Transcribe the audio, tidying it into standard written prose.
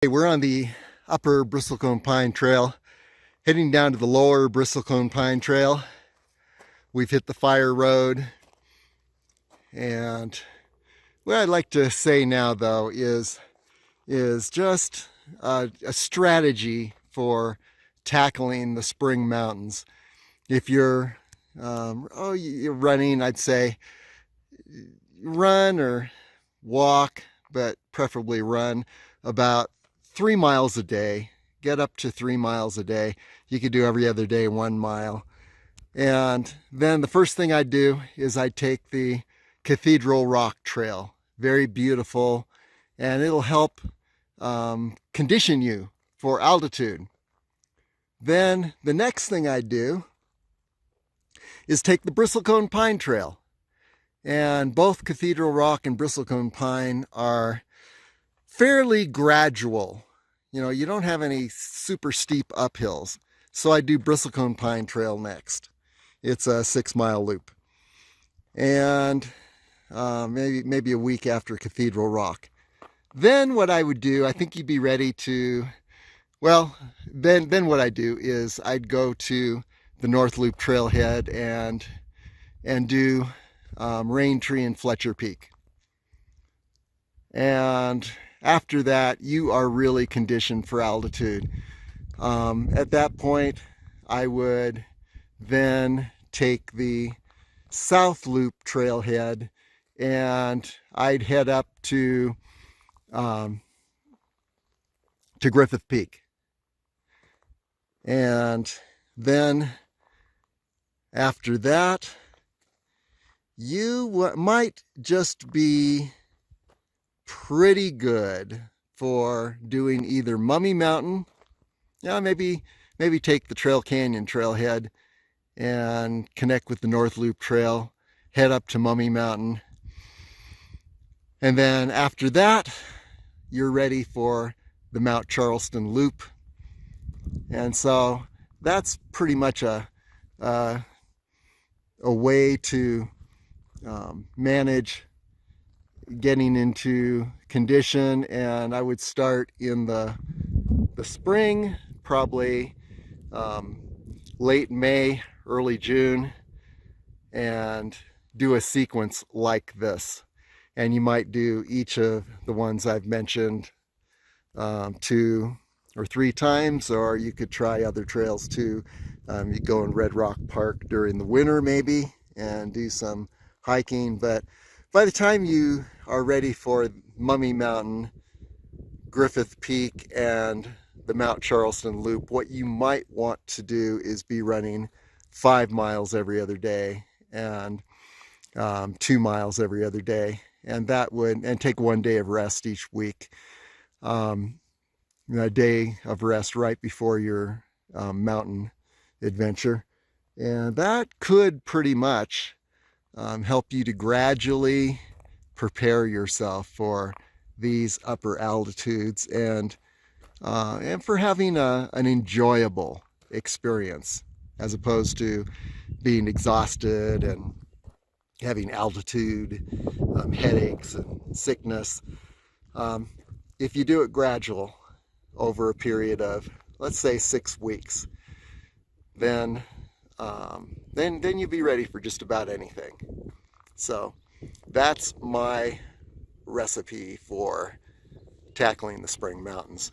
Hey, we're on the upper Bristlecone Pine Trail, heading down to the lower Bristlecone Pine Trail. We've hit the fire road, and what I'd like to say now, though, is just a strategy for tackling the spring mountains. If you're you're running, I'd say run or walk, but preferably run about 3 miles a day. Get up to 3 miles a day. You could do every other day 1 mile. And then the first thing I'd do is I'd take the Cathedral Rock Trail. Very beautiful, and it'll help condition you for altitude. Then the next thing I'd do is take the Bristlecone Pine Trail. And both Cathedral Rock and Bristlecone Pine are fairly gradual. You know, you don't have any super steep uphills. So I do Bristlecone Pine Trail next. It's a 6-mile loop. And maybe a week after Cathedral Rock. Then what I would do, I think you'd be ready to, well, then what I do is I'd go to the North Loop trailhead and do Rain Tree and Fletcher Peak. And after that, you are really conditioned for altitude. At that point, I would then take the South Loop trailhead, and I'd head up to Griffith Peak. And then after that, you might just be pretty good for doing either Mummy Mountain, maybe take the Trail Canyon trailhead and connect with the North Loop Trail, head up to Mummy Mountain, and then after that you're ready for the Mount Charleston Loop. And so that's pretty much a way to manage getting into condition. And I would start in the spring, probably late May, early June, and do a sequence like this. And you might do each of the ones I've mentioned 2 or 3 times, or you could try other trails too. You go in Red Rock Park during the winter maybe and do some hiking. But by the time you are ready for Mummy Mountain, Griffith Peak, and the Mount Charleston Loop, what you might want to do is be running 5 miles every other day and 2 miles every other day, and take 1 day of rest each week. A day of rest right before your mountain adventure, and that could pretty much help you to gradually prepare yourself for these upper altitudes and for having an enjoyable experience, as opposed to being exhausted and having altitude headaches and sickness. If you do it gradual over a period of, let's say, 6 weeks, then you'll be ready for just about anything. So that's my recipe for tackling the spring mountains.